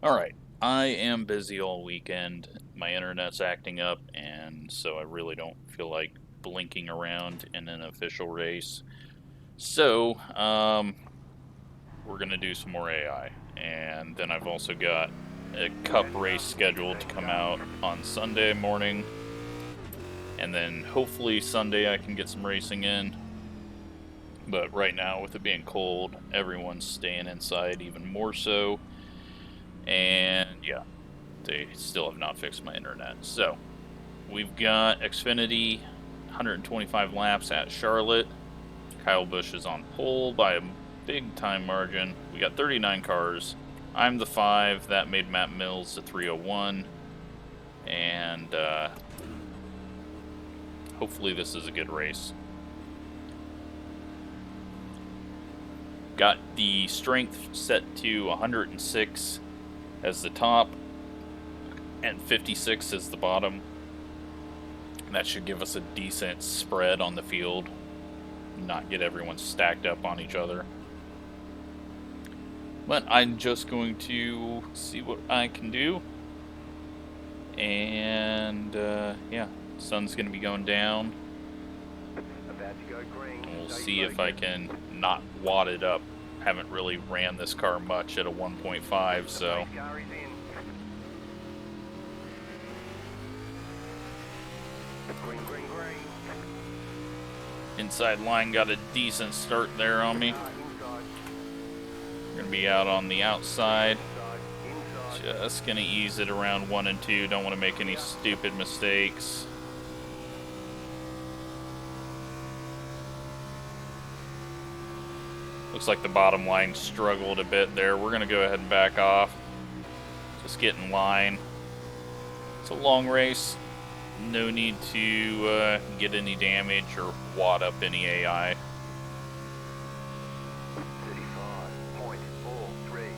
Alright, I am busy all weekend. My internet's acting up, and so I really don't feel like blinking around in an official race. So, we're going to do some more AI. And then I've also got a cup race scheduled to come out on Sunday morning. And then hopefully Sunday I can get some racing in. But right now, with it being cold, everyone's staying inside even more so. And yeah, they still have not fixed my internet. So, we've got Xfinity, 125 laps at Charlotte. Kyle Busch is on pole by a big time margin. We got 39 cars. I'm the 5. That made Matt Mills the 301. And hopefully this is a good race. Got the strength set to 106 as the top and 56 as the bottom. That should give us a decent spread on the field, not get everyone stacked up on each other. But I'm just going to see what I can do. And yeah, sun's going to be going down. We'll see if I can not wad it up. Haven't really ran this car much at a 1.5, so. Inside line got a decent start there on me. Gonna be out on the outside. Just gonna ease it around 1 and 2. Don't want to make any stupid mistakes. Looks like the bottom line struggled a bit there. We're gonna go ahead and back off. Just get in line. It's a long race. No need to get any damage or wad up any AI. 35.43.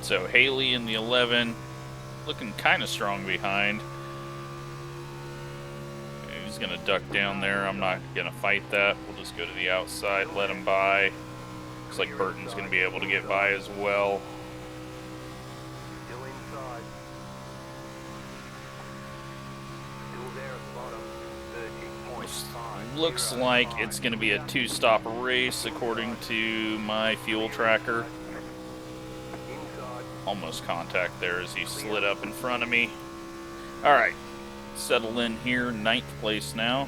So Haley in the 11, looking kind of strong behind. He's going to duck down there. I'm not going to fight that. We'll just go to the outside, let him by. Looks like Burton's going to be able to get by as well. Still inside. Still there at the bottom. 30.5. Looks like it's going to be a 2-stop race according to my fuel tracker. Almost contact there as he slid up in front of me. Alright, settle in here, 9th place now.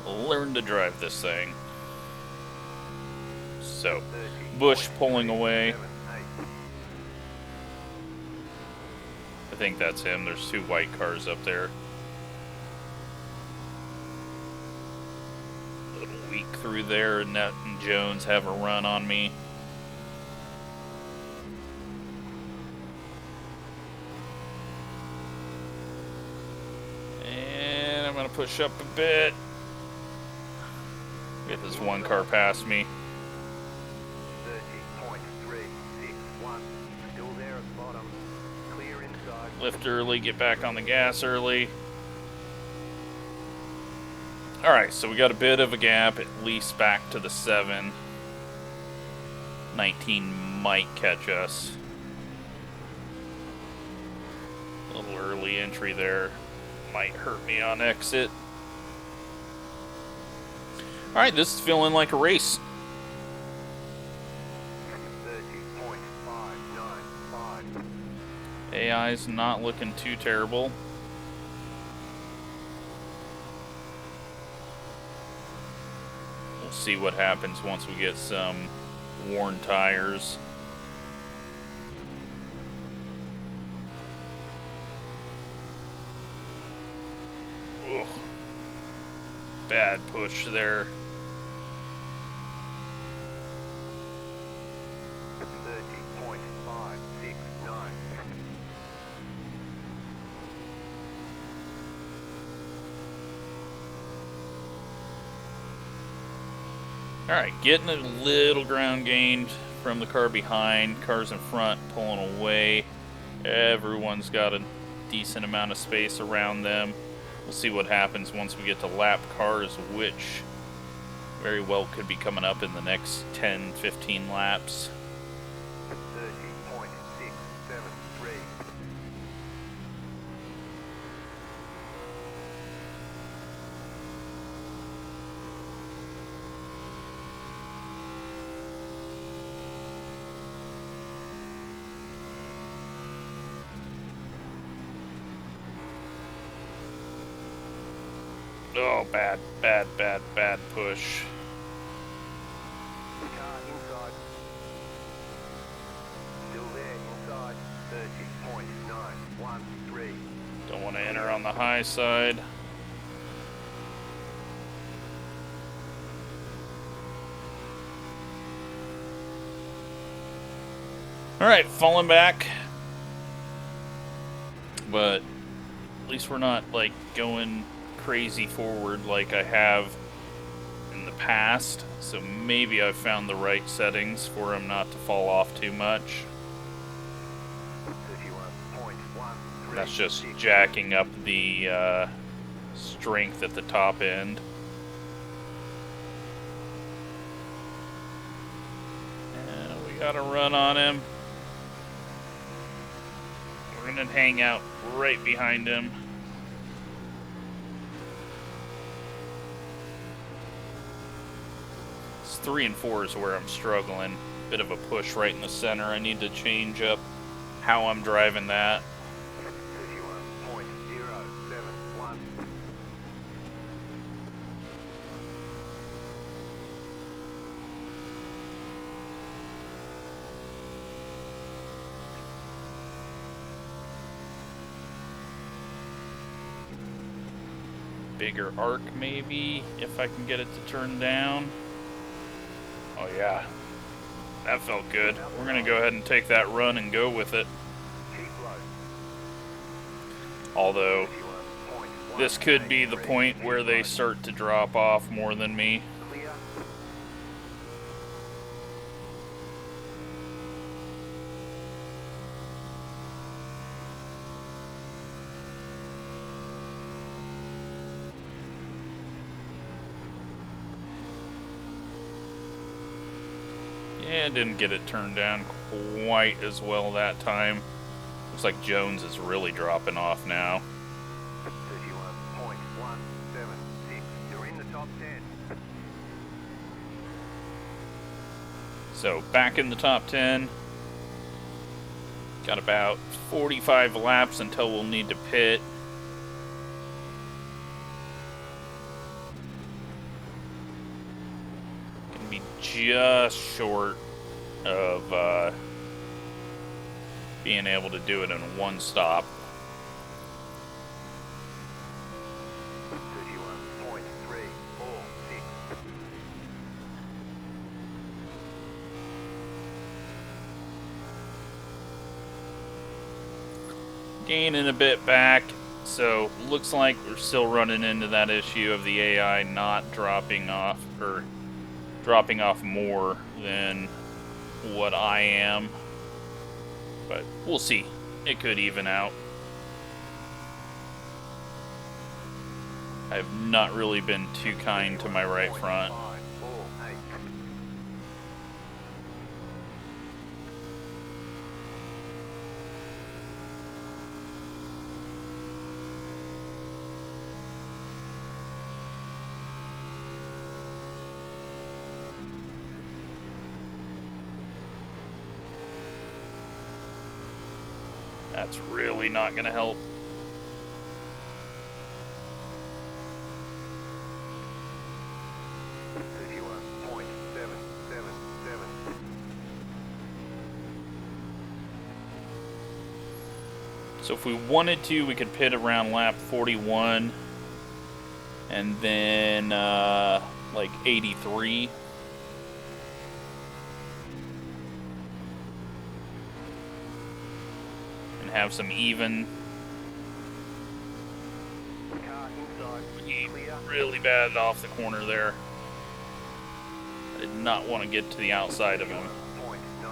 Learn to drive this thing. So, Busch pulling away. I think that's him. There's 2 white cars up there. A little weak through there, and Nett and Jones have a run on me. And I'm going to push up a bit. Get this one car past me. 30.361. Still there at the bottom. Clear inside. Lift early, get back on the gas early. Alright, so we got a bit of a gap, at least back to the 7. 19 might catch us. A little early entry there might hurt me on exit. Alright, this is feeling like a race. 30.595. AI's not looking too terrible. We'll see what happens once we get some worn tires. Ugh. Bad push there. 30.569. Alright, getting a little ground gained from the car behind, cars in front pulling away. Everyone's got a decent amount of space around them. We'll see what happens once we get to lap cars, which very well could be coming up in the next 10-15 laps. 30.673. Oh, bad push. Car inside. Still there, inside. 30.913. Don't want to enter on the high side. Alright, falling back. But at least we're not, like, going crazy forward like I have in the past. So maybe I've found the right settings for him not to fall off too much. 31.136. That's just jacking up the strength at the top end. And we got a run on him. We're gonna hang out right behind him. It's 3 and 4 is where I'm struggling. Bit of a push right in the center. I need to change up how I'm driving that. 31.071. Bigger arc maybe, if I can get it to turn down. Oh yeah, that felt good. We're gonna go ahead and take that run and go with it. Keep low. Although, 31.183. this could be the point where they start to drop off more than me. Clear. Yeah, didn't get it turned down quite as well that time. Looks like Jones is really dropping off now. 31.176. You're in the top 10. So, back in the top 10. Got about 45 laps until we'll need to pit. Gonna be just short of being able to do it in one stop. 31.346. Gaining a bit back, so looks like we're still running into that issue of the AI not dropping off, or dropping off more than what I am. But we'll see. It could even out. I've not really been too kind to my right front. 548. That's really not going to help. So if we wanted to, we could pit around lap 41 and then like 83. And have some even. Car inside. Clear. Really bad off the corner there. I did not want to get to the outside of him. 31.9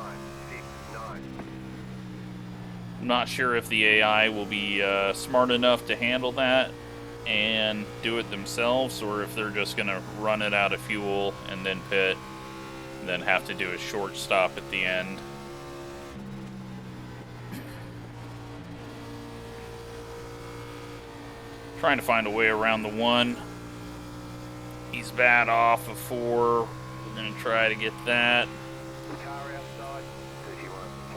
I'm not sure if the AI will be smart enough to handle that and do it themselves, or if they're just going to run it out of fuel and then pit, and then have to do a short stop at the end. Trying to find a way around the 1. He's bad off of 4. We're going to try to get that. Car outside,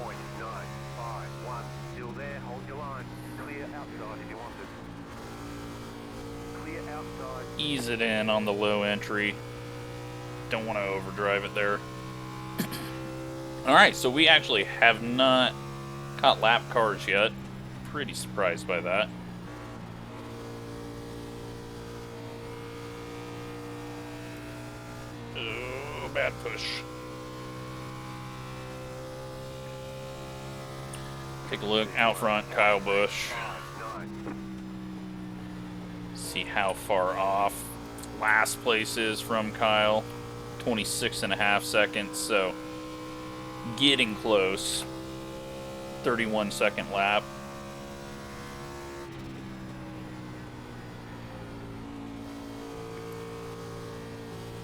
31.951. Still there, hold your line. Clear outside if you want it. Clear outside. Ease it in on the low entry. Don't want to overdrive it there. Alright, so we actually have not caught lap cars yet. Pretty surprised by that. Oh, bad push. Take a look out front, Kyle Busch. See how far off last place is from Kyle. 26.5 seconds, so getting close. 31-second lap.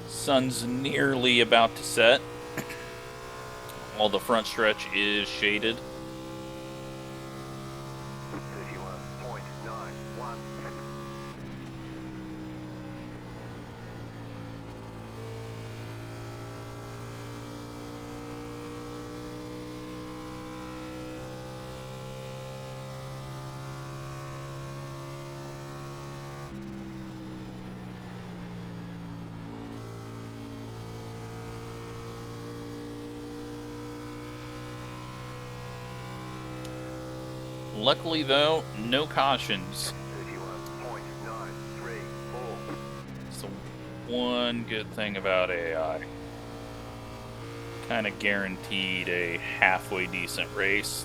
Sun's nearly about to set. All the front stretch is shaded. 31.91. Luckily, though, no cautions. 31.934. It's the one good thing about AI. Kind of guaranteed a halfway decent race.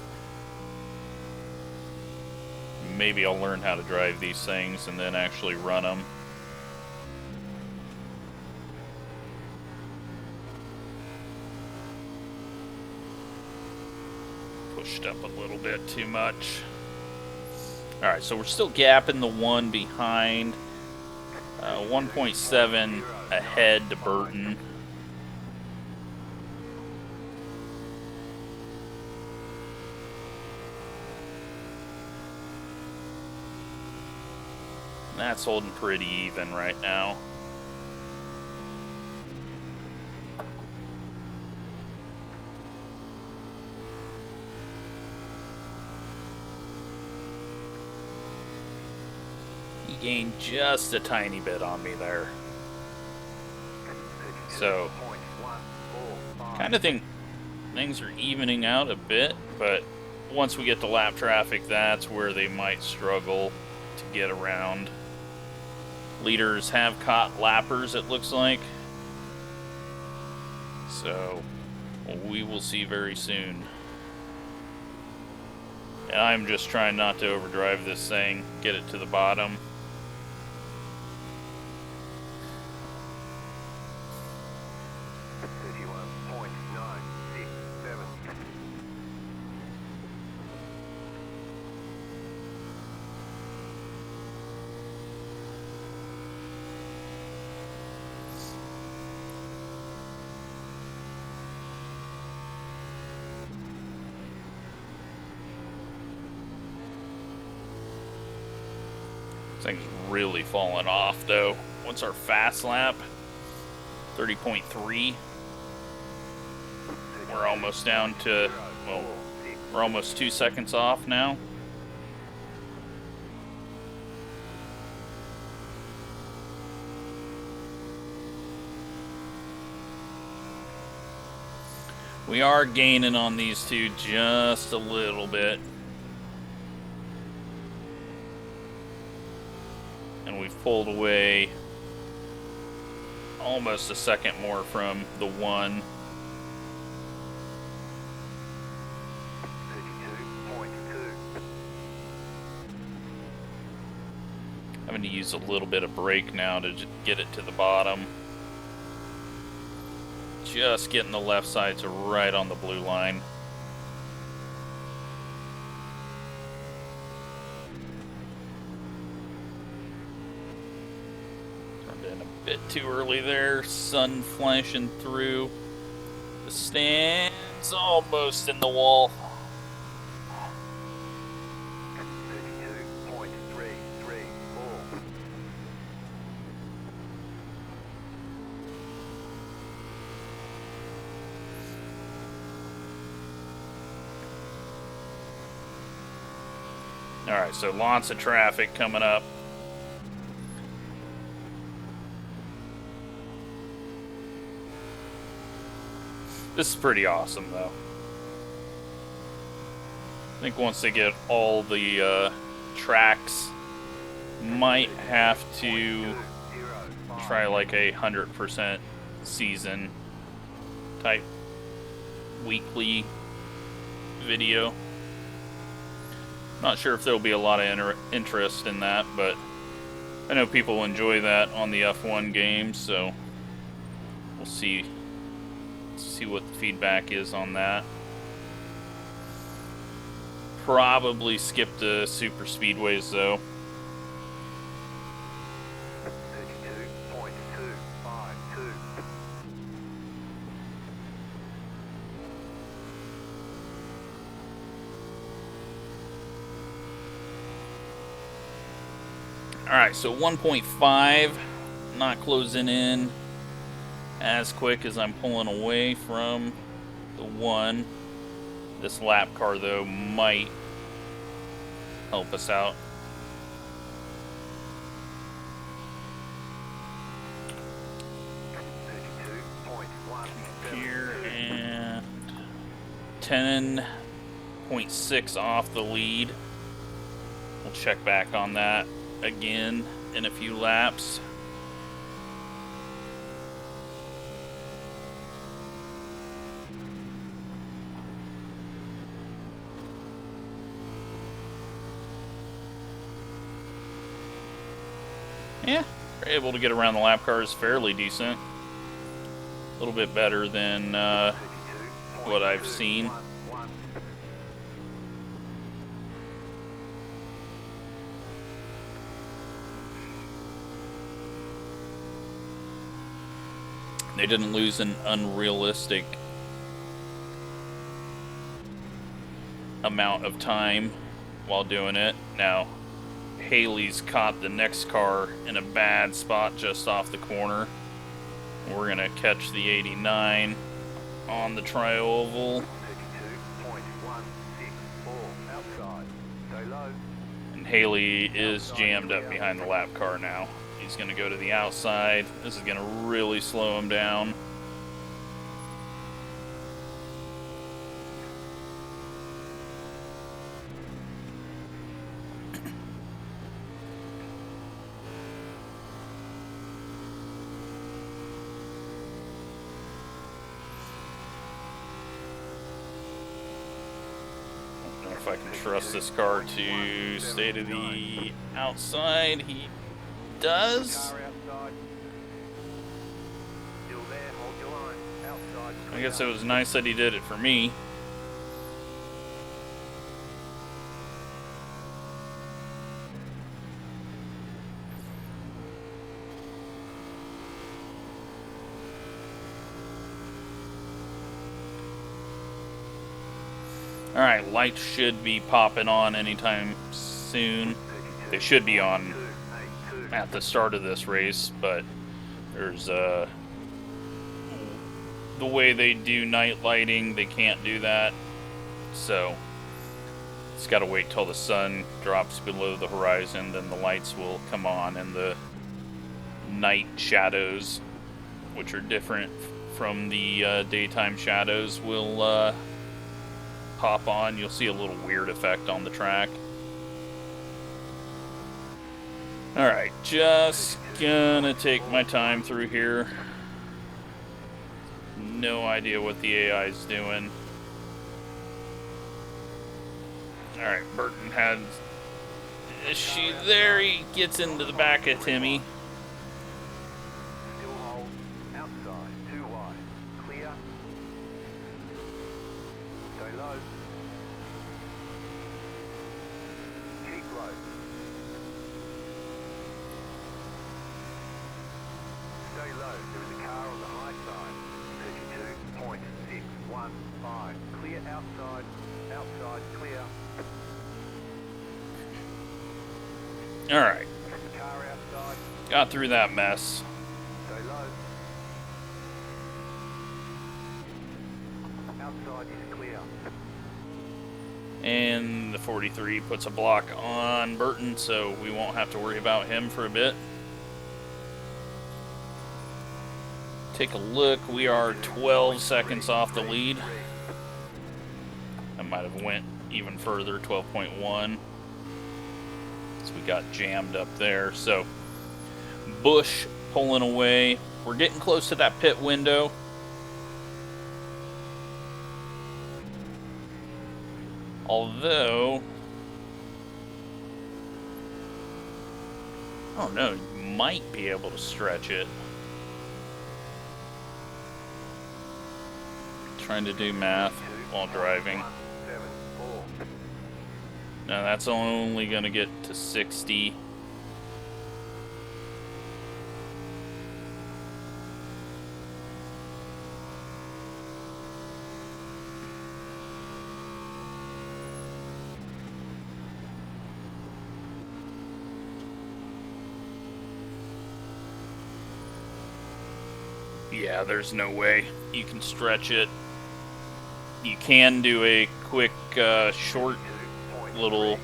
Maybe I'll learn how to drive these things and then actually run them. Pushed up a little bit too much. Alright, so we're still gapping the 1 behind. 1.7 ahead to Burton. That's holding pretty even right now. He gained just a tiny bit on me there. So, kind of think things are evening out a bit, but once we get to lap traffic, that's where they might struggle to get around. Leaders have caught lappers, it looks like. So, we will see very soon. And I'm just trying not to overdrive this thing, get it to the bottom. This thing's really falling off, though. What's our fast lap? 30.3. We're almost down to, well, we're almost 2 seconds off now. We are gaining on these two just a little bit. And we've pulled away almost a second more from the 1. 32.2. Having to use a little bit of brake now to get it to the bottom. Just getting the left side to right on the blue line. Turned in a bit too early there. Sun flashing through the stands, almost in the wall. 32.334. Alright, so lots of traffic coming up. This is pretty awesome, though. I think once they get all the tracks, might have to try like a 100% season type weekly video. Not sure if there'll be a lot of interest in that, but I know people enjoy that on the F1 games, so we'll see what the feedback is on that. Probably skip the super speedways though. 32.252. Alright, so 1.5, not closing in as quick as I'm pulling away from the 1. This lap car, though, might help us out. Here, and 10.6 off the lead. We'll check back on that again in a few laps. Yeah, we're able to get around the lap cars fairly decent. A little bit better than what I've seen. They didn't lose an unrealistic amount of time while doing it. Now, Haley's caught the next car in a bad spot just off the corner. We're going to catch the 89 on the tri-oval. 32.164 outside. Stay low. And Haley is jammed up behind the lap car now. He's going to go to the outside. This is going to really slow him down. If I can trust this car to stay to the outside, he does. Car outside. Still there, hold your line. Outside. I guess it was nice that he did it for me. Alright, lights should be popping on anytime soon. They should be on at the start of this race, but there's the way they do night lighting, they can't do that. So it's got to wait till the sun drops below the horizon, then the lights will come on, and the night shadows, which are different from the daytime shadows, will pop on. You'll see a little weird effect on the track. Alright, just gonna take my time through here. No idea what the AI is doing. Alright, Burton had... Is she there? He gets into the back of Timmy. Still hold. Outside. Too wide. Clear. Stay low. Keep low. outside, clear. Alright. Car outside, Got through that mess. stay low. Outside is clear. And the 43 puts a block on Burton, so we won't have to worry about him for a bit. Take a look. We are 12 seconds off the lead. That might have went even further, 12.1. So we got jammed up there. So Busch pulling away. We're getting close to that pit window. Although, I don't know, you might be able to stretch it. Trying to do math while driving. No, that's only going to get to 60. Yeah, there's no way you can stretch it. You can do a quick, short little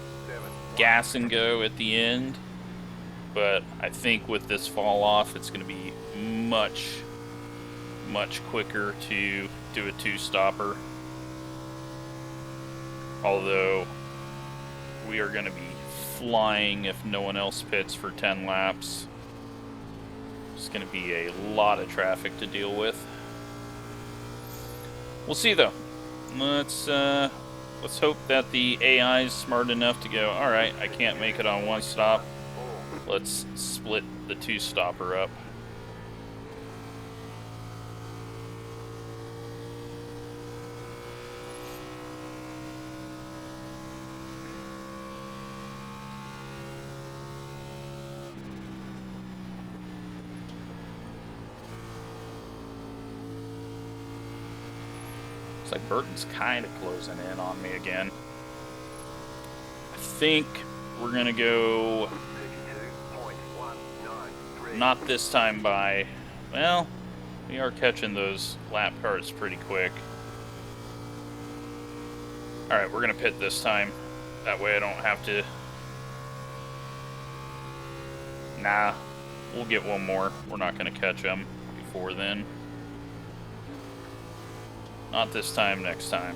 gas and go at the end, but I think with this fall off, it's going to be much quicker to do a two-stopper. Although, we are going to be flying if no one else pits for 10 laps. It's going to be a lot of traffic to deal with. We'll see, though. Let's hope that the AI is smart enough to go, alright, I can't make it on one stop. Let's split the two-stopper up. Looks like Burton's kind of closing in on me again. I think we're going to go, not this time by, well, we are catching those lap carts pretty quick. Alright, we're going to pit this time. That way I don't have to. Nah, we'll get one more. We're not going to catch them before then. Not this time, next time.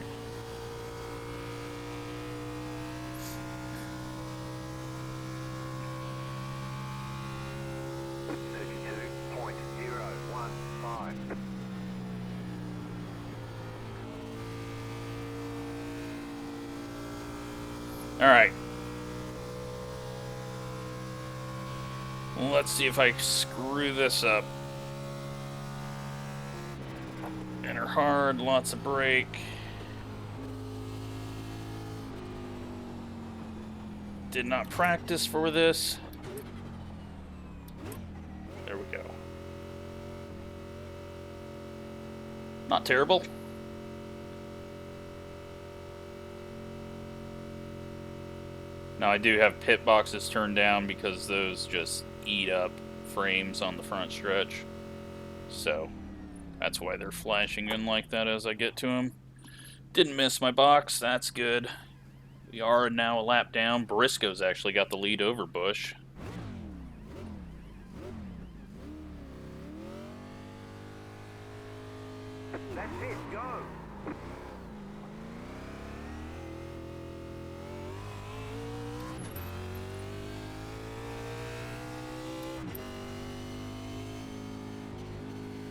Alright. Well, let's see if I screw this up. Enter hard, lots of brake. Did not practice for this. There we go. Not terrible. Now I do have pit boxes turned down because those just eat up frames on the front stretch. So that's why they're flashing in like that as I get to them. Didn't miss my box, that's good. We are now a lap down. Briscoe's actually got the lead over Busch. That's it, go!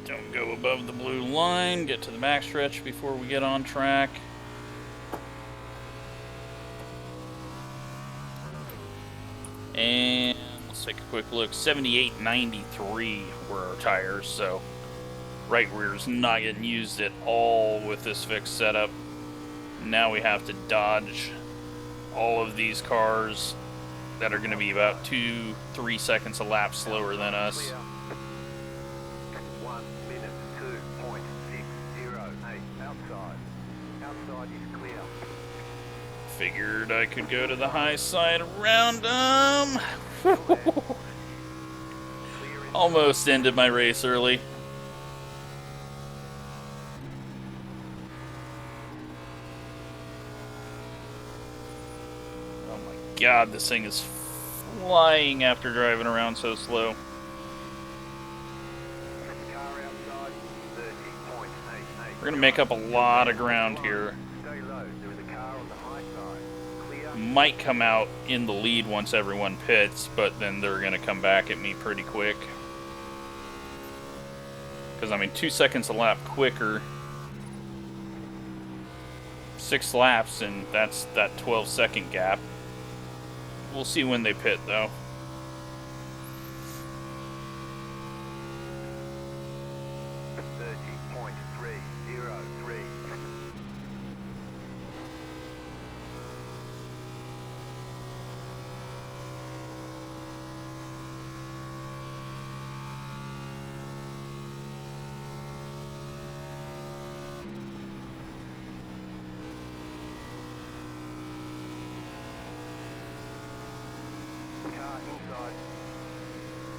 Don't go above the blue line. Get to the backstretch before we get on track. And let's take a quick look. 78.93 were our tires, so right rear's not getting used at all with this fixed setup. Now we have to dodge all of these cars that are going to be about 2-3 seconds a lap slower than us. 1 minute 2.608 outside. Outside is clear. figured I could go to the high side around them. Almost ended my race early. Oh my god, this thing is flying after driving around so slow. We're going to make up a lot of ground here. Might come out in the lead once everyone pits, but then they're going to come back at me pretty quick. Because, I mean, 2 seconds a lap quicker. 6 laps, and that's that 12-second gap. We'll see when they pit, though.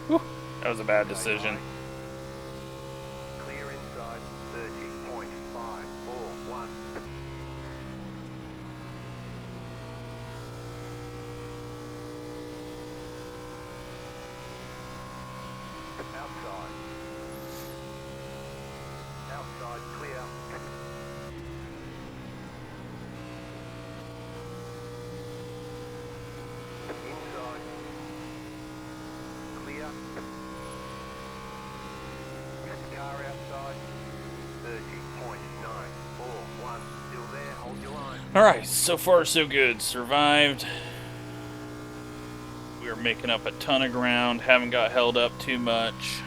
Whew, that was a bad decision. Clear inside 30.541. Outside. Outside clear. Inside. Clear. Car outside. 30.941. Still there. Hold your line. Alright, so far so good. Survived. We are making up a ton of ground. Haven't got held up too much.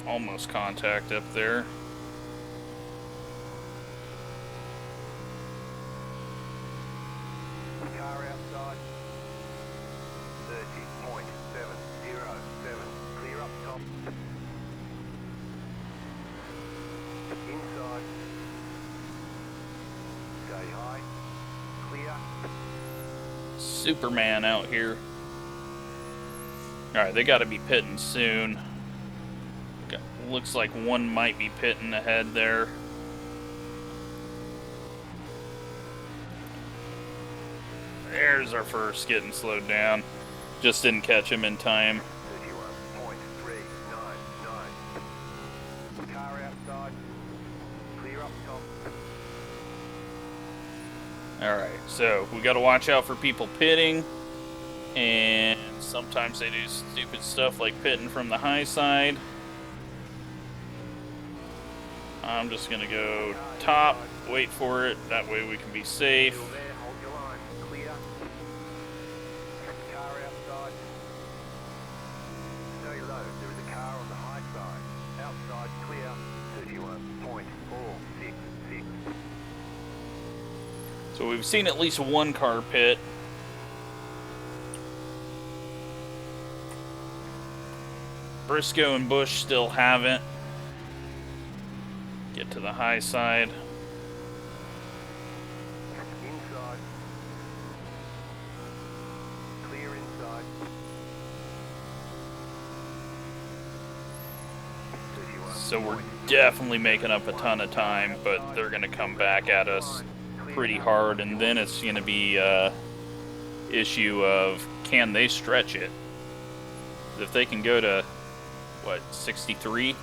Almost contact up there. Car outside. 30.707. Clear up top. Inside. Stay high. Clear. Superman out here. Alright, they gotta be pitting soon. Looks like one might be pitting ahead there. There's our first getting slowed down. Just didn't catch him in time. 31.399. Car outside. Clear up top. Alright, so we gotta watch out for people pitting. And sometimes they do stupid stuff like pitting from the high side. I'm just gonna go top, wait for it, that way we can be safe. Still there, hold your line. Clear. Car outside. Stay low. There is a car on the high side. Outside clear. 31.466. So we've seen at least one car pit. Briscoe and Bush still haven't. Get to the high side. Inside. Clear inside. 31. So we're definitely making up a ton of time, but they're going to come back at us pretty hard, and then it's going to be a issue of can they stretch it? If they can go to, what, 63?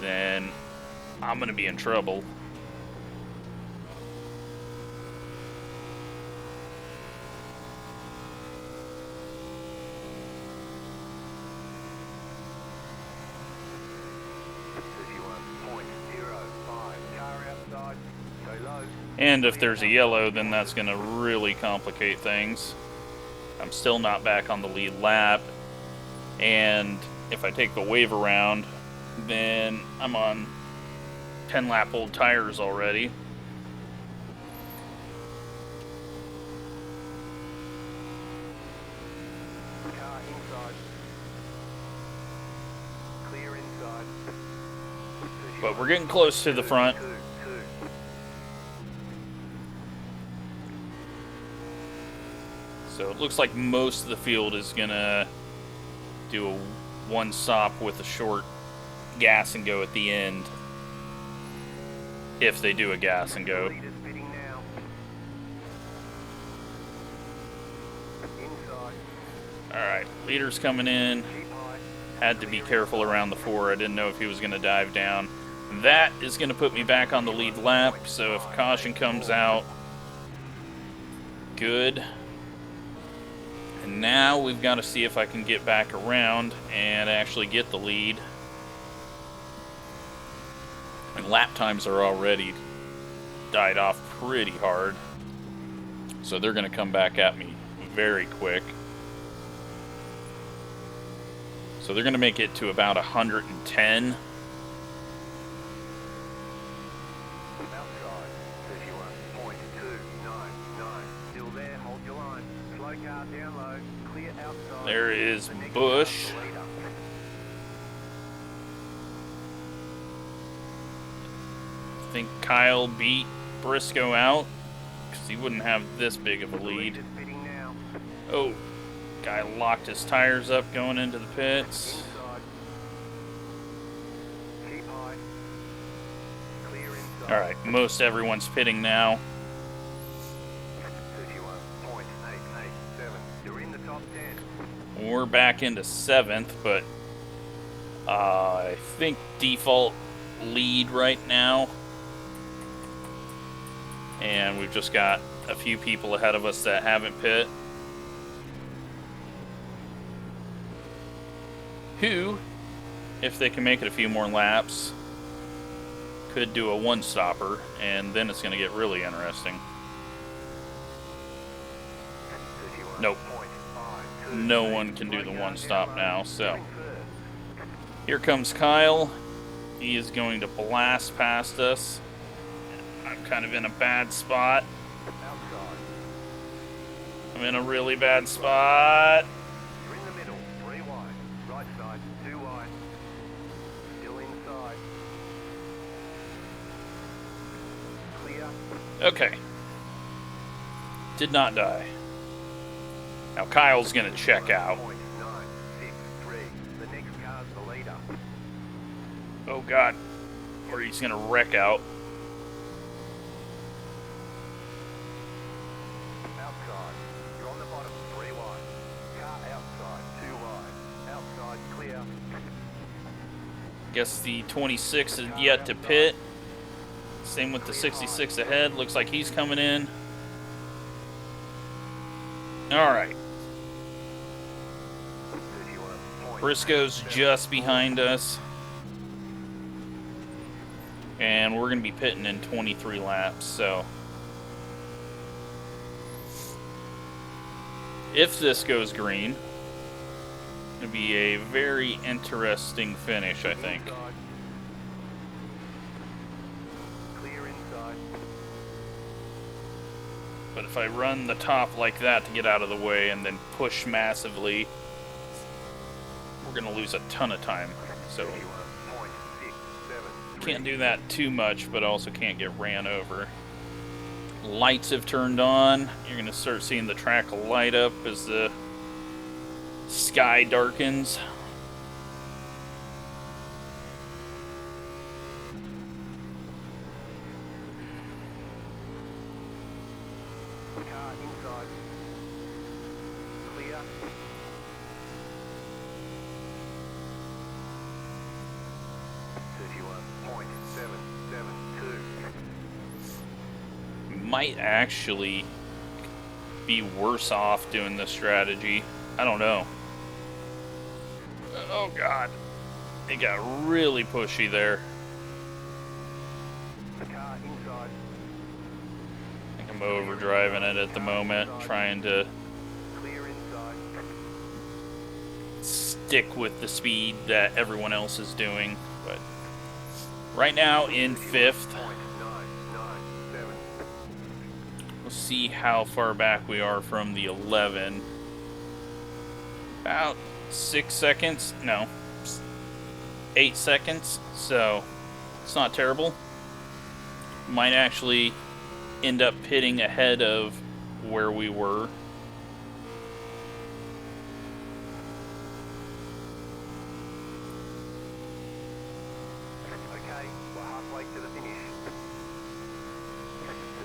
Then I'm going to be in trouble. And if there's a yellow, then that's going to really complicate things. I'm still not back on the lead lap. And if I take the wave around, then I'm on 10 lap old tires already. Car inside. But we're getting close to the front. So it looks like most of the field is gonna do a one stop with a short gas and go at the end. If they do a gas and go. Alright, leader's coming in. Had to be careful around the 4. I didn't know if he was going to dive down. That is going to put me back on the lead lap, so if caution comes out, good. And now we've got to see if I can get back around and actually get the lead. And lap times are already died off pretty hard. So they're going to come back at me very quick. So they're going to make it to about 110. There is Bush. I think Kyle beat Briscoe out because he wouldn't have this big of a lead. Oh, guy locked his tires up going into the pits. Alright, most everyone's pitting now. We're back into 7th, but I think default lead right now. And we've just got a few people ahead of us that haven't pit. Who, if they can make it a few more laps, could do a one-stopper, and then it's going to get really interesting. Nope. No one can do the one-stop now, so. Here comes Kyle. He is going to blast past us. I'm kind of in a bad spot. I'm in a really bad spot. You're in the middle, 3 wide. Right side, 2 wide. Still inside. Clear. Okay. Did not die. Now Kyle's going to check out. The next car's the leader. Oh God. Or he's going to wreck out. Outside. You're on the bottom, 3 wide. Car outside, 2 wide. Outside, clear. Guess the 26 is yet to pit. Same with the 66 ahead. Looks like he's coming in. Alright. Briscoe's just behind us. And we're going to be pitting in 23 laps, so. If this goes green, it'll be a very interesting finish, I think. Clear inside. But if I run the top like that to get out of the way and then push massively, we're going to lose a ton of time. So can't do that too much, but also can't get ran over. Lights have turned on. You're going to start seeing the track light up as the sky darkens. Car inside. Clear. Might actually be worse off doing this strategy. I don't know. Oh God. It got really pushy there. Car inside. I think I'm overdriving it at the moment, trying to Clear inside. stick with the speed that everyone else is doing. But right now in 5th. We'll see how far back we are from the 11. About 6 seconds. No. 8 seconds. So It's not terrible. Might actually end up pitting ahead of where we were. Okay, we're halfway to the finish.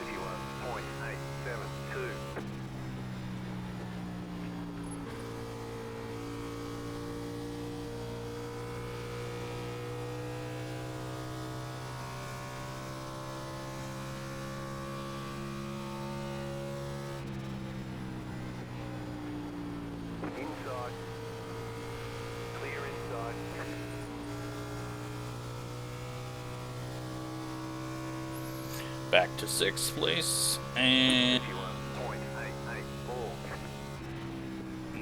31.872. Inside. Clear inside. Back to 6th place, and 51.884.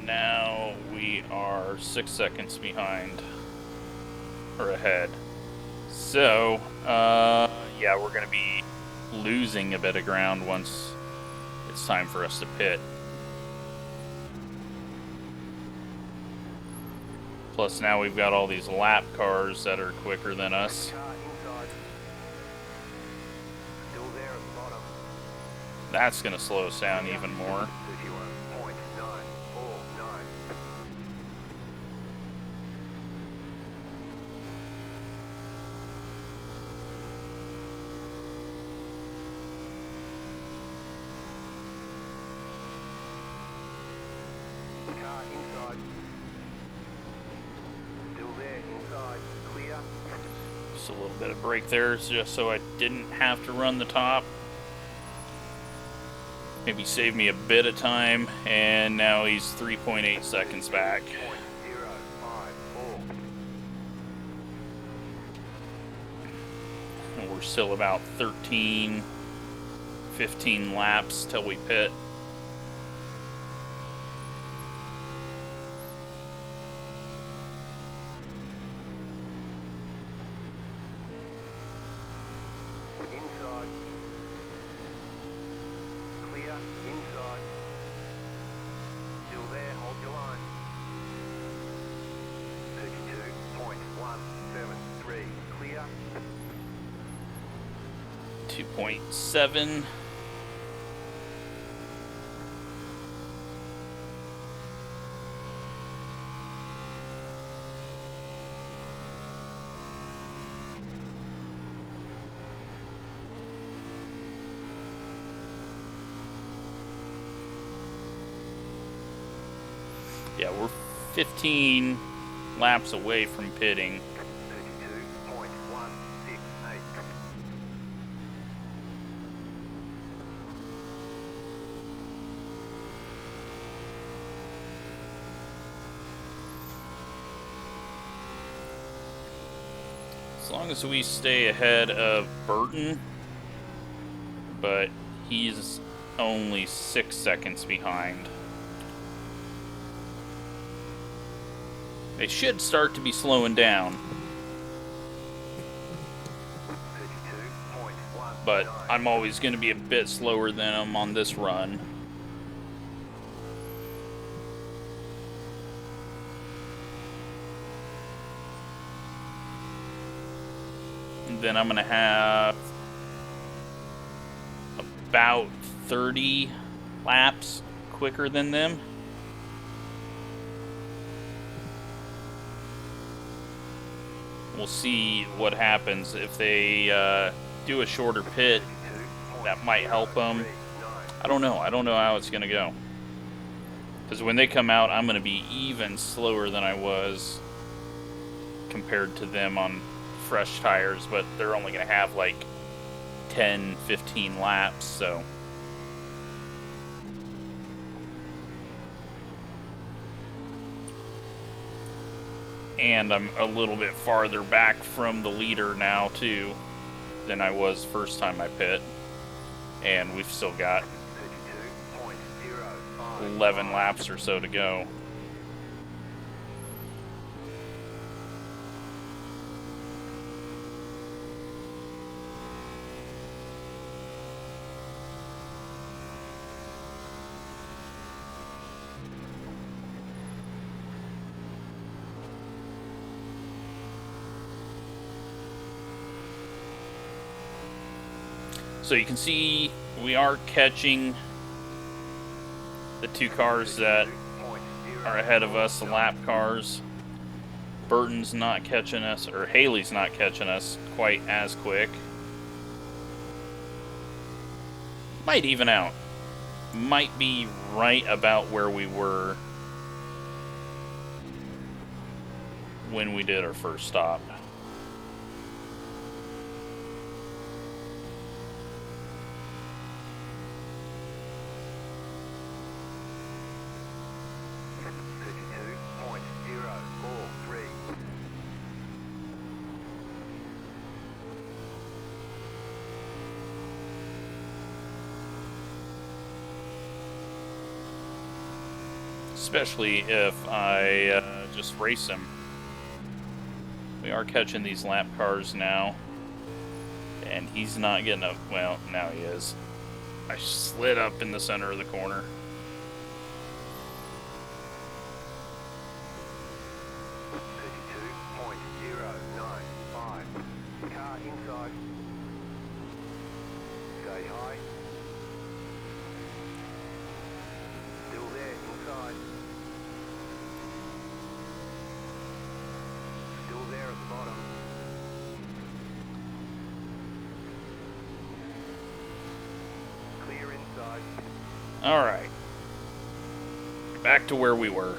now we are 6 seconds behind, or ahead. So, yeah, we're going to be losing a bit of ground once it's time for us to pit. Plus now we've got all these lap cars that are quicker than us. Car inside. Still there at the bottom. That's going to slow us down even more. 31.949. Car inside. Still there, inside, clear. Just a little bit of break there, just so I didn't have to run the top. Maybe save me a bit of time, and now he's 3.8 seconds back. 0.054. And we're still about 13, 15 laps till we pit. Inside. Clear, inside. Still there, hold your line. 32.173, clear. 2.7. Yeah, we're 15 laps away from pitting. 32.168. As long as we stay ahead of Burton, but he's only 6 seconds behind. They should start to be slowing down, but I'm always going to be a bit slower than them on this run. And then I'm going to have about 30 laps quicker than them. We'll see what happens. If they do a shorter pit, that might help them. I don't know. I don't know how it's going to go. Because when they come out, I'm going to be even slower than I was compared to them on fresh tires. But they're only going to have like 10, 15 laps, so... And I'm a little bit farther back from the leader now, too, than I was first time I pit. And we've still got 11 laps or so to go. So you can see we are catching the two cars that are ahead of us, the lap cars. Burton's not catching us, or Haley's not catching us quite as quick. Might even out. Might be right about where we were when we did our first stop. Especially if I just race him. We are catching these lap cars now. And he's not getting up. Well, now he is. I slid up in the center of the corner. Car inside. Stay high. Still there, inside. Still there at the bottom. Clear inside. Alright. Back to where we were.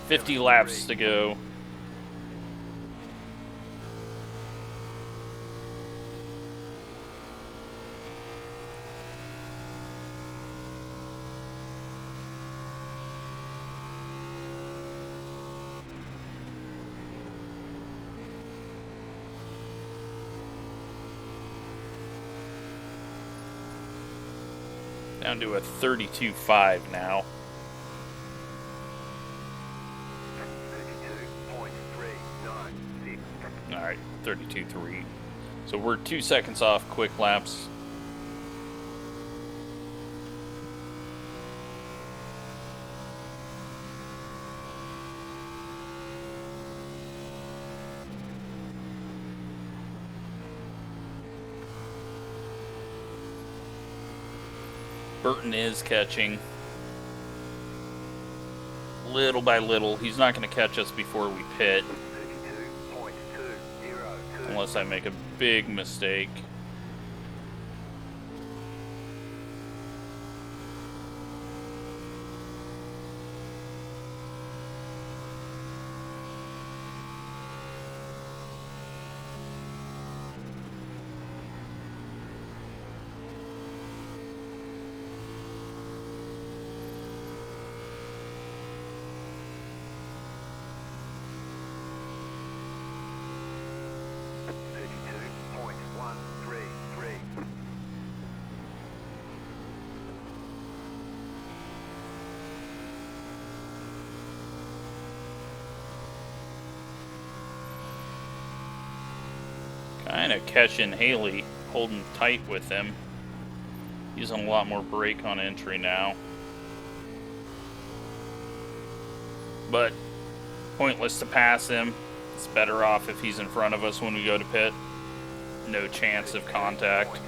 50 laps to go. Down to a 32.5 now. 32.396. Alright, 32.3. So we're 2 seconds off quick laps. Burton is catching. Little by little. He's not going to catch us before we pit. 32.202. Unless I make a big mistake. Kind of catching Haley, holding tight with him. Using a lot more brake on entry now. But pointless to pass him. It's better off if he's in front of us when we go to pit. No chance of contact.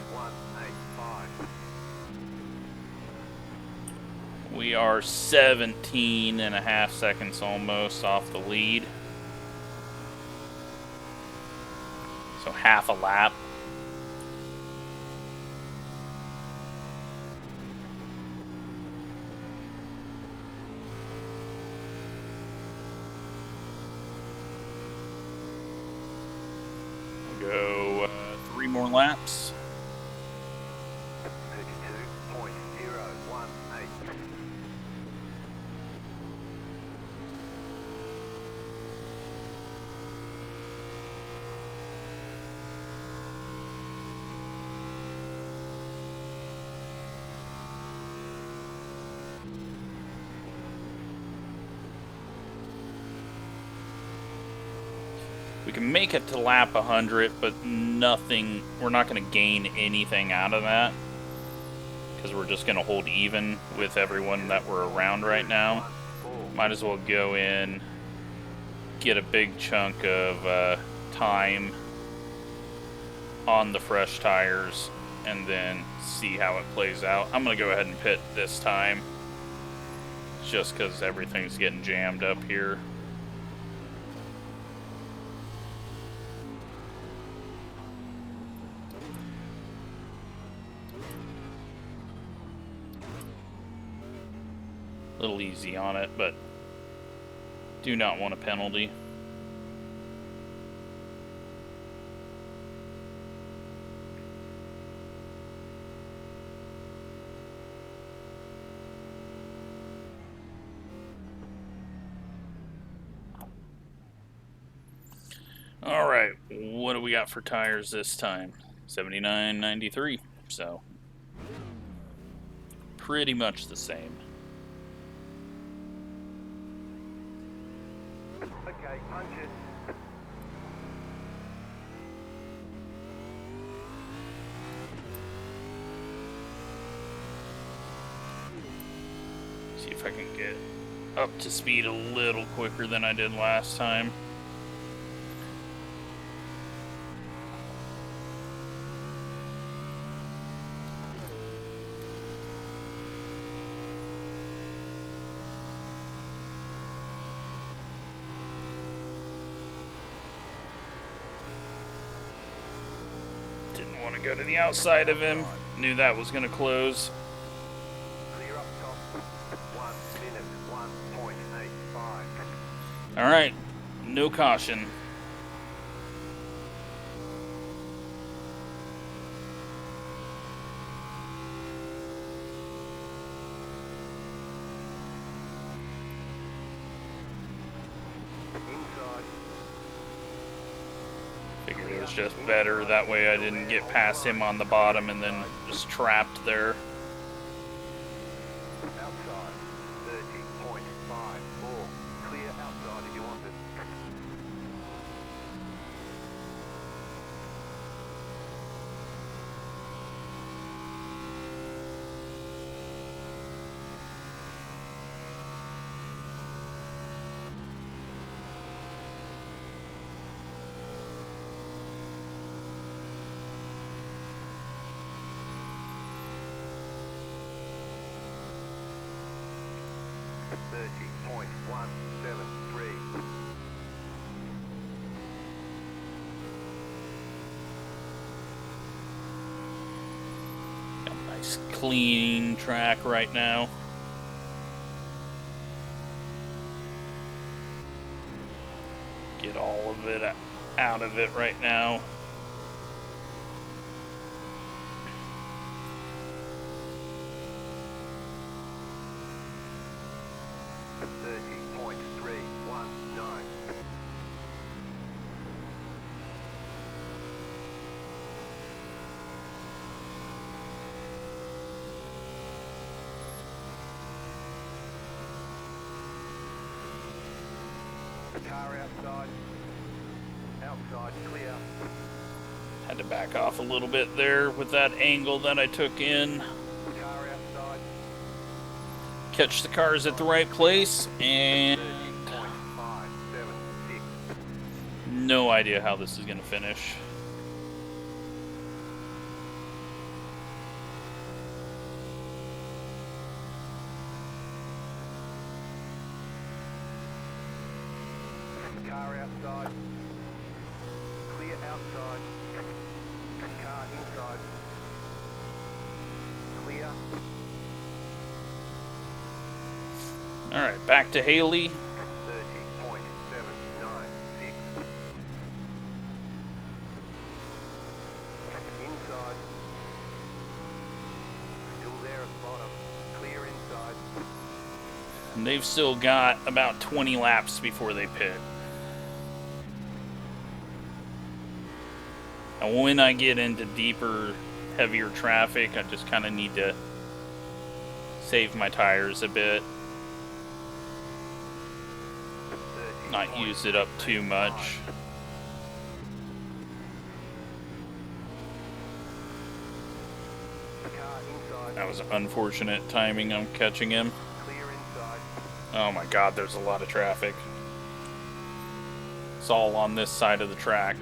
We are 17.5 seconds almost off the lead. So half a lap. We'll go 3 more laps. 32.018. We can make it to lap 100, but nothing, we're not going to gain anything out of that. Because we're just going to hold even with everyone that we're around right now. Might as well go in, get a big chunk of time on the fresh tires and then see how it plays out. I'm going to go ahead and pit this time just because everything's getting jammed up here. A little easy on it, but do not want a penalty. All right, what do we got for tires this time? 79.93, so pretty much the same. Okay, punch it. See if I can get up to speed a little quicker than I did last time. Didn't want to go to the outside of him. Knew that was going to close. Clear up top. 1 minute, 1.85. All right, no caution. Inside. Figured it was just better. That way I didn't get past him on the bottom and then just trapped there. Outside. 30.54. Clear outside if you want it. .173. Got a nice clean track right now. Get all of it out of it right now. Car outside. Outside, clear. Had to back off a little bit there with that angle that I took in. Car outside. Catch the cars at the right place, and 30.576. no idea how this is going to finish. Car outside. Clear outside. Car inside. Clear. All right, back to Haley. 30.796. Inside. Still there at the bottom. Clear inside. And they've still got about 20 laps before they pit. And when I get into deeper, heavier traffic, I just kind of need to save my tires a bit. Not use it up too much. That was unfortunate timing on catching him. Clear inside. Oh my god, there's a lot of traffic. It's all on this side of the track.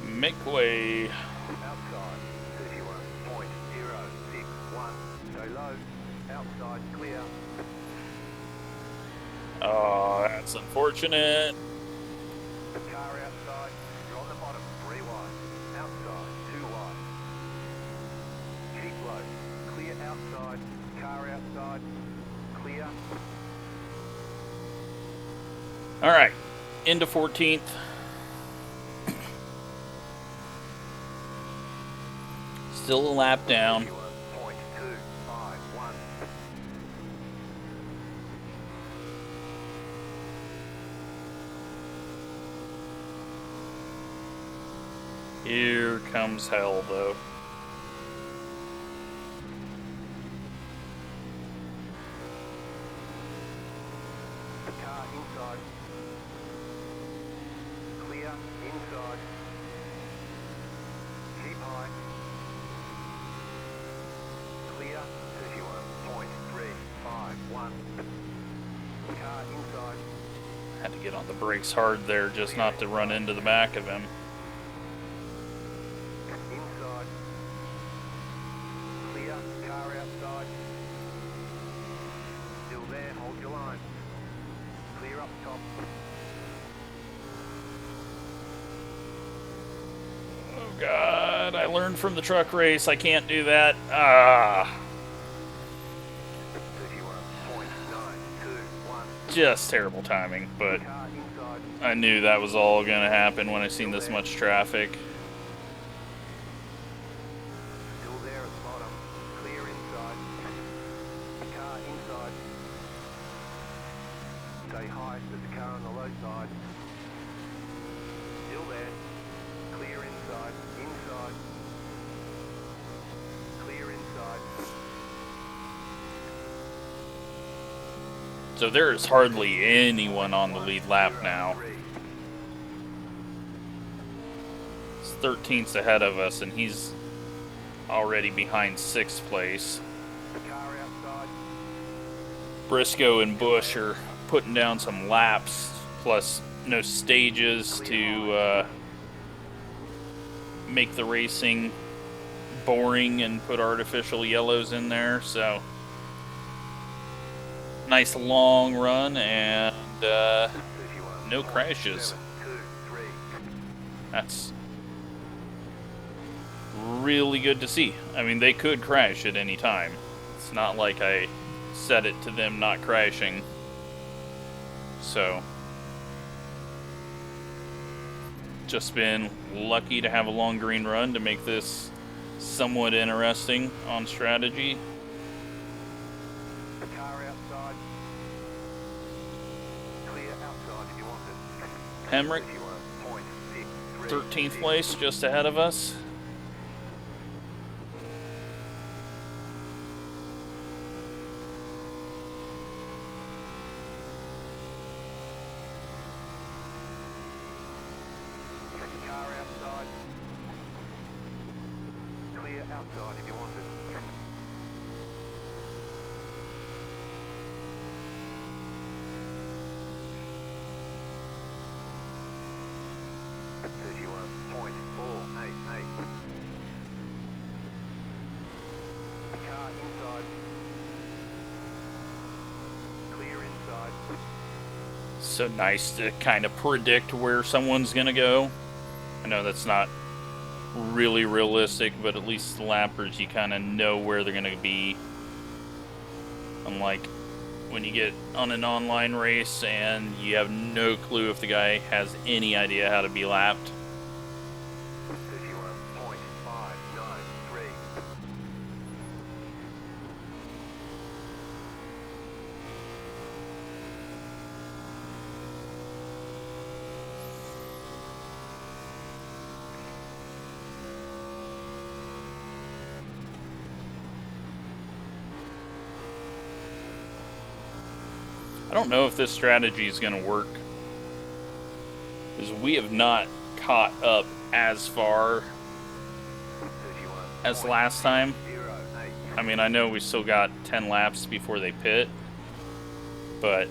Make way. Outside, 31.061. Go low. Outside, clear. Oh, that's unfortunate. Car outside. You're on the bottom, 3 wide. Outside, 2 wide. Keep low. Clear outside. Car outside. Clear. All right, into 14th. Still a lap down. 31.251. Here comes hell, though. Car inside. Clear inside. Keep high. Clear 31.351. Car inside. Had to get on the brakes hard there just not to run into the back of him. Inside. Clear. Car outside. Still there. Hold your line. Clear up top. Oh God, I learned from the truck race. I can't do that. Ah. 31.921. Just terrible timing, but Car inside. I knew that was all going to happen when I seen this much traffic. Still there at the bottom. Clear inside. Car inside. Stay high. There's a car on the low side. Still there. Clear inside. Inside. Clear inside. So there is hardly anyone on the lead lap now. 13th's ahead of us, and he's already behind 6th place. Car outside. Briscoe and Bush are putting down some laps, plus no stages to make the racing boring and put artificial yellows in there. So nice long run and no crashes. That's really good to see. I mean, they could crash at any time. It's not like I set it to them not crashing. So, just been lucky to have a long green run to make this somewhat interesting on strategy. Car outside. Clear outside if you want it. Hemrick, 13th place, just ahead of us. Car outside. Clear outside if you want it. 31.488. Car inside. Clear inside. So nice to kind of predict where someone's going to go. I know that's not really realistic, but at least the lappers, you kind of know where they're going to be. Unlike when you get on an online race and you have no clue if the guy has any idea how to be lapped. 31.593. I don't know if this strategy is going to work, because we have not caught up as far as last time. 08. I mean, I know we still got 10 laps before they pit, but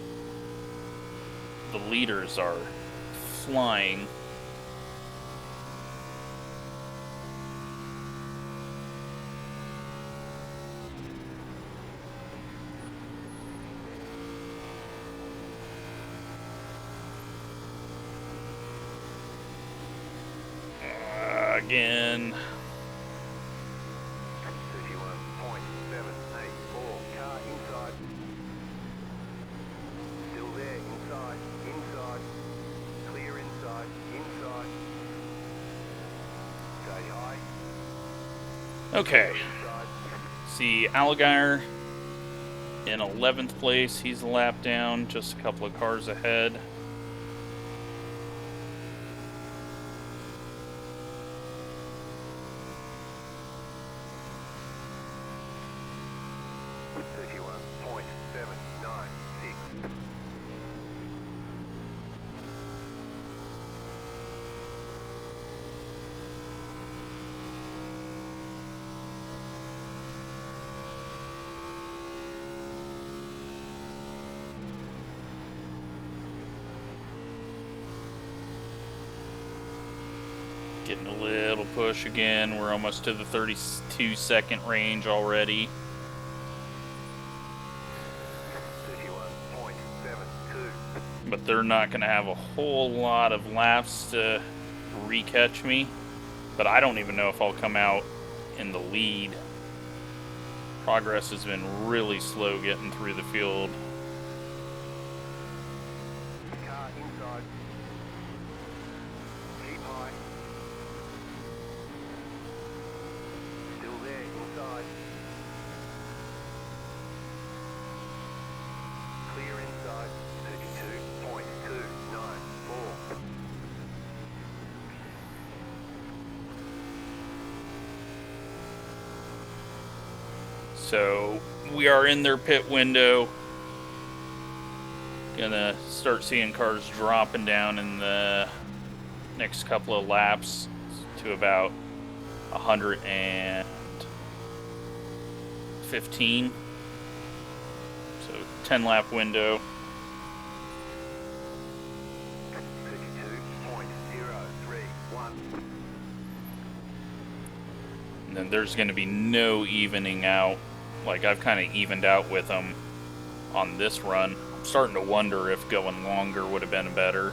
the leaders are flying. Again. 31.784. Car inside. Still there, inside, inside. Clear inside, inside. Stay high. Okay. Inside. See, Alligator in 11th place. He's a lap down, just a couple of cars ahead. Getting a little push again. We're almost to the 32-second range already. 31.72. But they're not going to have a whole lot of laps to re-catch me. But I don't even know if I'll come out in the lead. Progress has been really slow getting through the field. Car inside. Keep high. Still there, inside. Clear inside. 32.294. So we are in their pit window. Gonna start seeing cars dropping down in the next couple of laps to about 115. So 10 lap window. 32.031. And then there's gonna be no evening out. Like, I've kind of evened out with them on this run. I'm starting to wonder if going longer would have been better.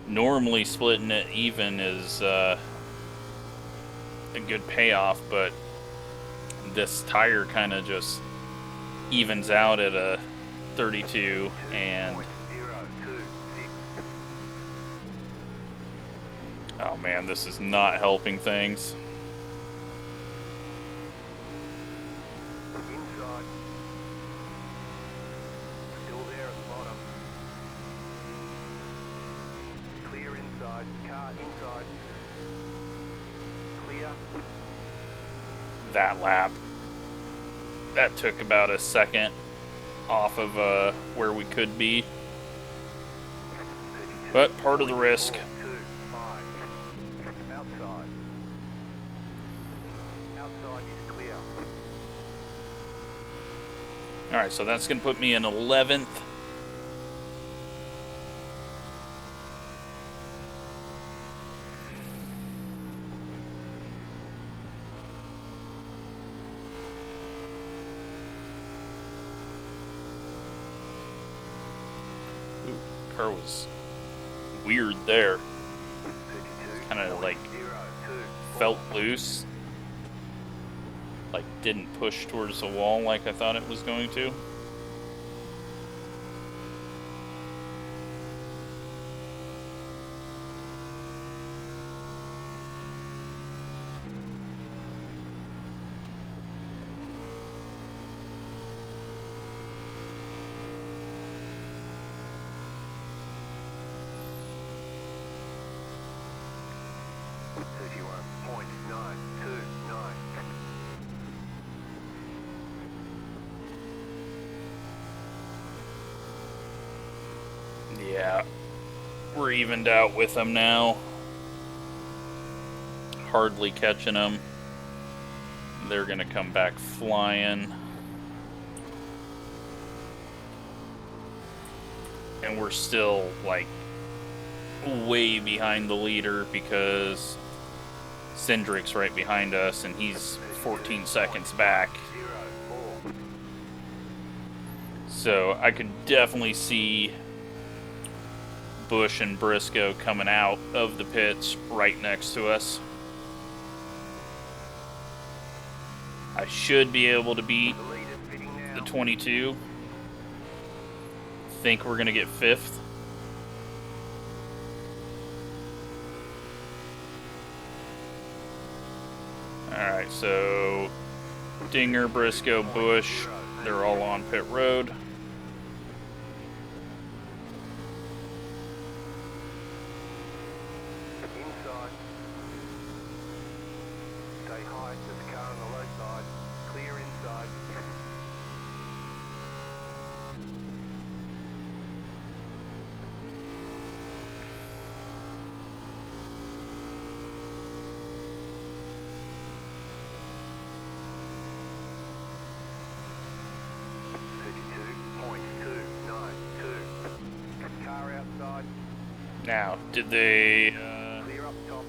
Normally splitting it even is a good payoff, but this tire kind of just evens out at a 32, and 026. oh man, this is not helping things. Inside. Still there at the bottom. Clear inside. Car inside. Clear. That lap, that took about a second off of where we could be, but part of the risk. 425. Outside. Outside is clear. Alright, so that's going to put me in 11th. Ooh, car was weird there. Kind of like 32.024. felt loose. Like didn't push towards the wall like I thought it was going to. Yeah. We're evened out with them now. Hardly catching them. They're gonna come back flying. And we're still, like, way behind the leader because Cindric's right behind us and he's 14 seconds back. So I could definitely see Bush and Briscoe coming out of the pits right next to us. I should be able to beat the 22. Think we're gonna get 5th. Alright, so Dinger, Briscoe, Bush, they're all on pit road. Inside. Stay high, there's a car on the low side. Clear inside. Now, did they Clear up top.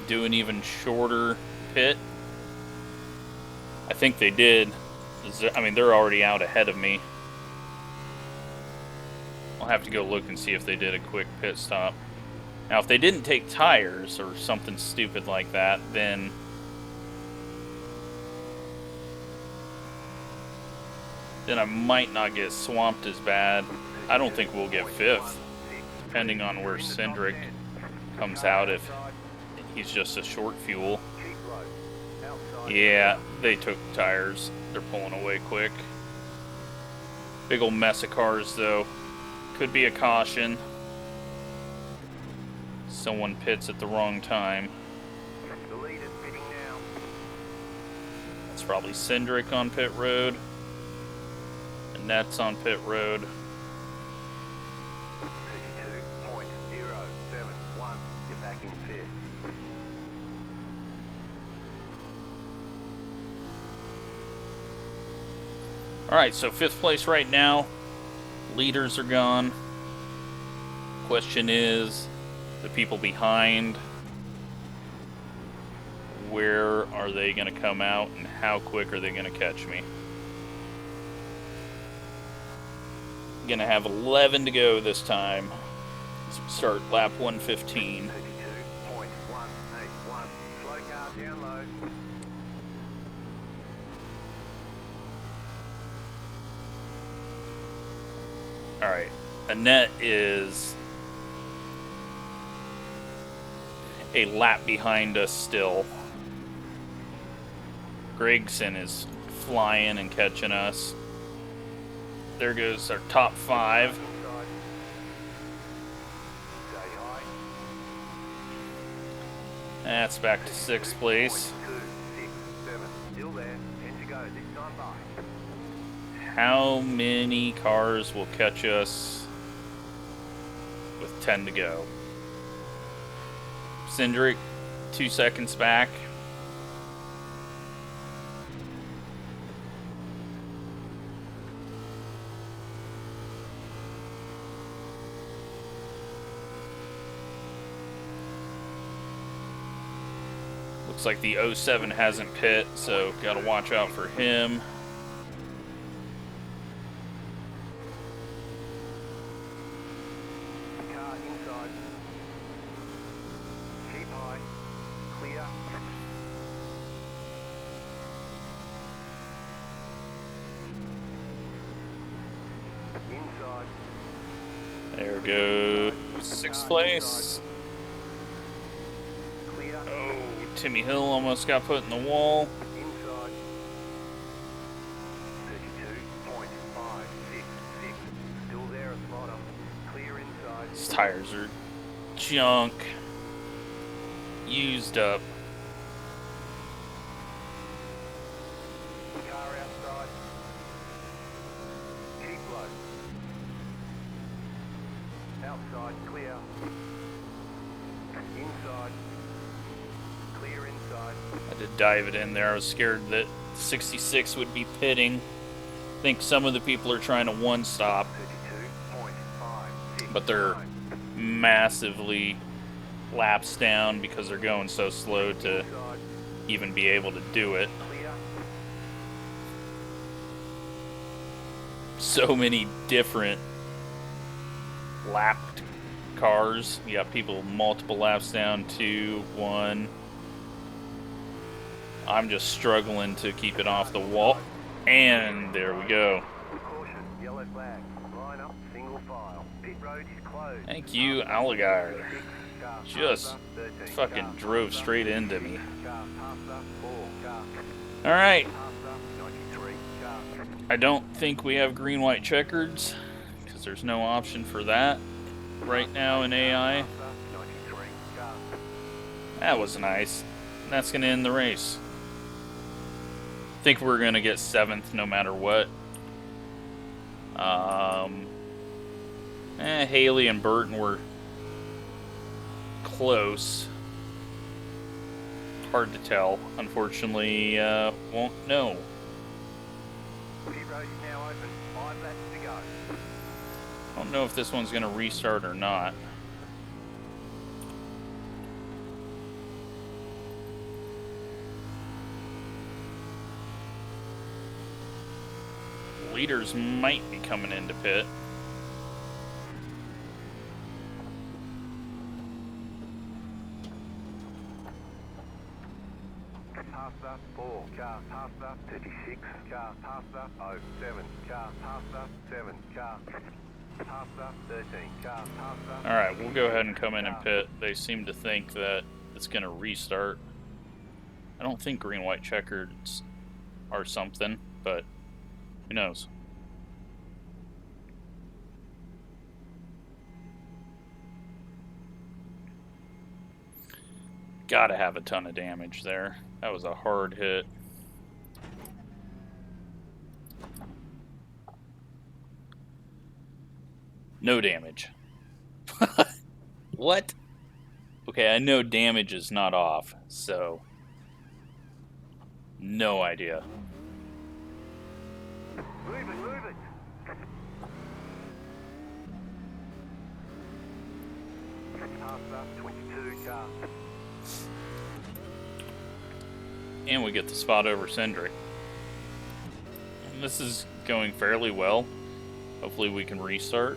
do an even shorter pit? I think they did. I mean, they're already out ahead of me. I'll have to go look and see if they did a quick pit stop. Now, if they didn't take tires or something stupid like that, then I might not get swamped as bad. I don't think we'll get 5th, depending on where Cindric comes out, if he's just a short fuel. Yeah, they took tires. They're pulling away quick. Big old mess of cars, though. Could be a caution. Someone pits at the wrong time. The lead is pitting now. It's probably Cindric on pit road. And that's on pit road. 32.071. You're back in 5th. Alright, so 5th place right now. Leaders are gone. Question is, the people behind, where are they going to come out and how quick are they going to catch me? Going to have 11 to go this time. Let's start lap 115. 32.181. Slow car down low. Alright, Annette is a lap behind us still. Gregson is flying and catching us. There goes our top 5. Inside. Stay high. That's back to 6th place. 2, 6, 7. Still there. 10 to go. This time by. How many cars will catch us with 10 to go? Cindric, 2 seconds back. Looks like the 07 hasn't pit, so gotta watch out for him. Car inside. Keep high. Clear. Inside. There goes 6th place. Clear. Oh, Timmy Hill almost got put in the wall. Inside. 32.566. Still there at bottom. Clear inside. His tires are junk. Used up. Car outside. Keep low. outside, clear. Inside. Clear inside. I had to dive it in there. I was scared that 66 would be pitting. I think some of the people are trying to one-stop, 32.56. but they're massively laps down because they're going so slow to Inside. even be able to do it. Clear. So many different lapped cars. You got people multiple laps down, 2, 1. I'm just struggling to keep it off the wall. And there we go. Caution, yellow flag. Line up, single file. Pit road is closed. Thank you, Alligator. 6, car Just passer, 13, fucking car drove passer, straight into me. car passer, 4, car Alright, passer, 93, car. I don't think we have green, white checkers, because there's no option for that right now in AI. Passer, 93, car. That was nice. That's going to end the race. I think we're going to get 7th no matter what. Haley and Burton were close. Hard to tell. Unfortunately, won't know. Pit road is now open. 5 laps to go. I don't know if this one's going to restart or not. Leaders might be coming into pit. Passer, 4, car passer, 36, car passer, 07, car passer, 7, car passer, 13, car passer. Alright, we'll go ahead and come in and pit. They seem to think that it's going to restart. I don't think green, white checkers are something, but who knows? Gotta have a ton of damage there. That was a hard hit. No damage. What? Okay, I know damage is not off, so no idea. Move it, move it. Passer, 22, car. And we get the spot over Cindric. And this is going fairly well. Hopefully we can restart.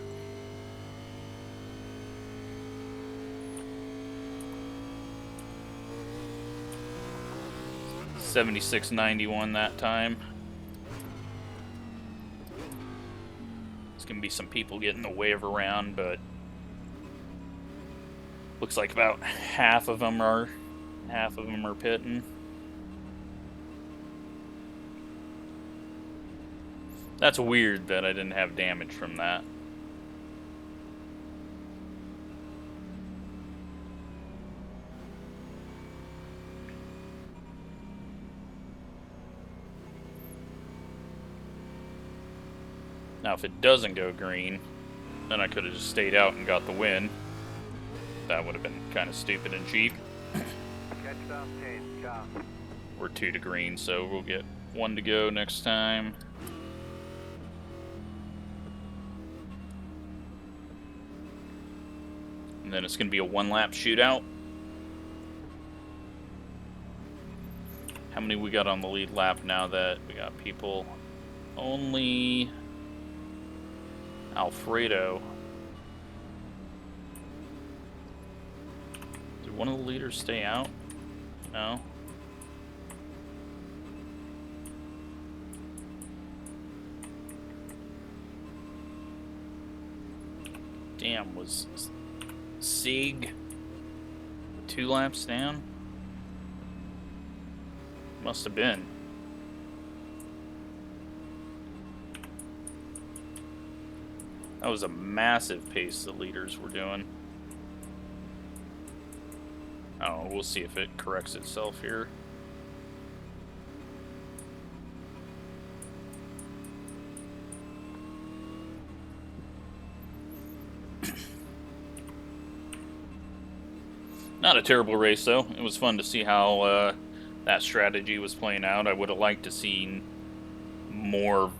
$76.91 that time. There's gonna be some people getting the wave around, but looks like about half of them are pitting. That's weird that I didn't have damage from that. Now, if it doesn't go green, then I could have just stayed out and got the win. That would have been kind of stupid and cheap. Catch start, 10, car. We're 2 to green, so we'll get 1 to go next time. And then it's going to be a 1-lap shootout. How many we got on the lead lap now that we got people? Only Alfredo. Did one of the leaders stay out? No. Damn, was Sieg 2 laps down? Must have been. That was a massive pace the leaders were doing. Oh, we'll see if it corrects itself here. Not a terrible race, though. It was fun to see how that strategy was playing out. I would have liked to seen more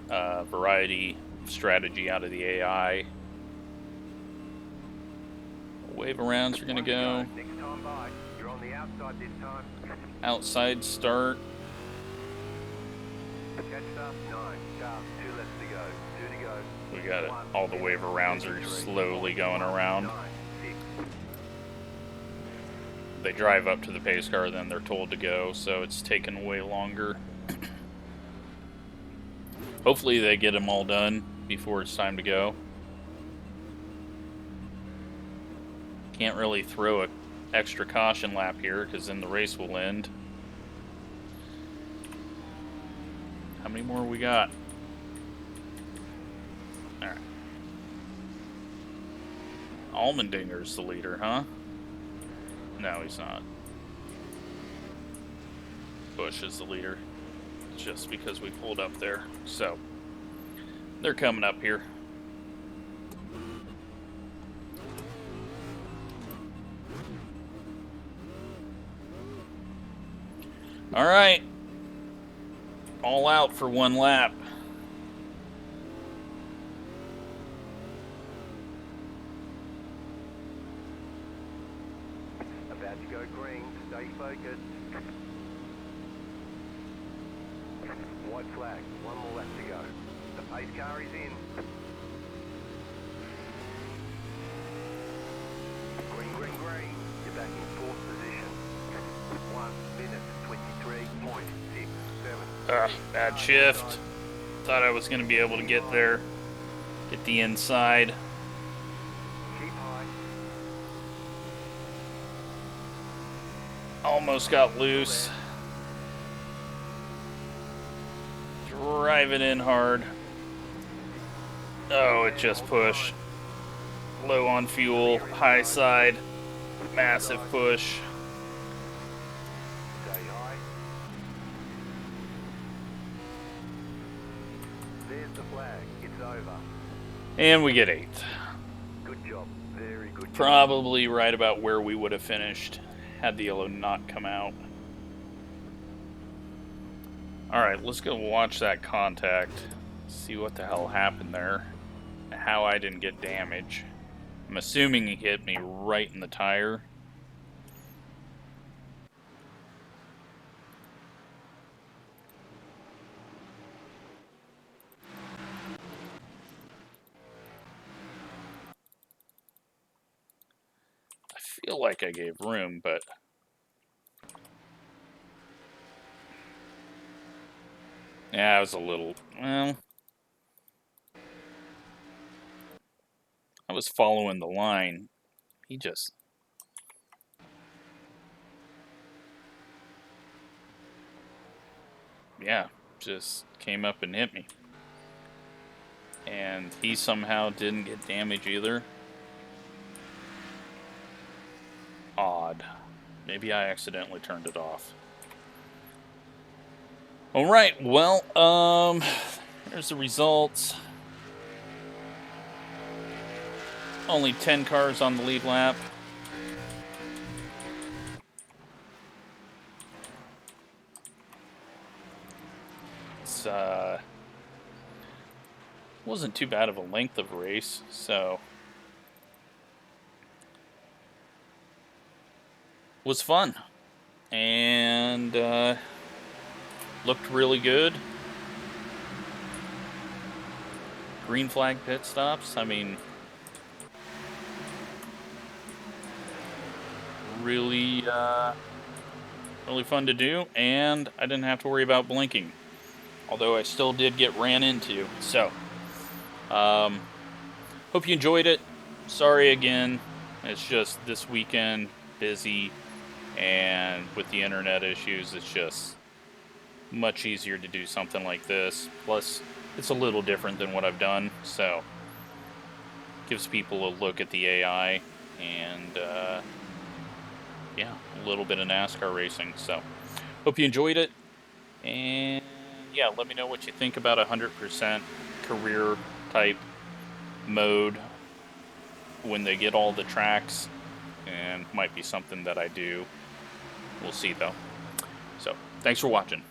variety strategy out of the AI. Wave arounds are going to go. Next time by, you're on the outside this time. Outside start. Catch up, 9, car, 2 left to go, 2 to go. We got it. All the wave arounds are slowly going around. 9, 6. They drive up to the pace car, then they're told to go, so it's taken way longer. Hopefully they get them all done before it's time to go. Can't really throw an extra caution lap here, because then the race will end. How many more we got? Alright. Allmendinger's the leader, huh? No, he's not. Bush is the leader. Just because we pulled up there. So, they're coming up here. Alright. All out for one lap. About to go green, stay focused. White flag, 1 more left to go. The pace car is in. Green, green, green. You're back in 4th position. 1 minute, 23.67. Bad shift. Thought I was going to be able to get there. Get the inside. Keep high. Almost got loose. Drive it in hard. Oh, it just pushed. Low on fuel, high side, massive push. Stay high. There's the flag. It's over. And we get 8th. Good job. Very good job. Probably right about where we would have finished had the yellow not come out. Alright, let's go watch that contact. See what the hell happened there. How I didn't get damage. I'm assuming he hit me right in the tire. I feel like I gave room, but... yeah, it was a little... well... I was following the line. He just... yeah, just came up and hit me. And he somehow didn't get damage either. Odd. Maybe I accidentally turned it off. Alright, well, there's the results. Only 10 cars on the lead lap. It's, wasn't too bad of a length of race, so... was fun. And, looked really good. Green flag pit stops, I mean... really, really fun to do, and I didn't have to worry about blinking. Although I still did get ran into. So, hope you enjoyed it. Sorry again. It's just this weekend, busy, and with the internet issues, it's just much easier to do something like this. Plus, it's a little different than what I've done, so gives people a look at the AI and, yeah, a little bit of NASCAR racing. So, hope you enjoyed it. And, yeah, let me know what you think about 100% career type mode when they get all the tracks and might be something that I do. We'll see, though. So, thanks for watching.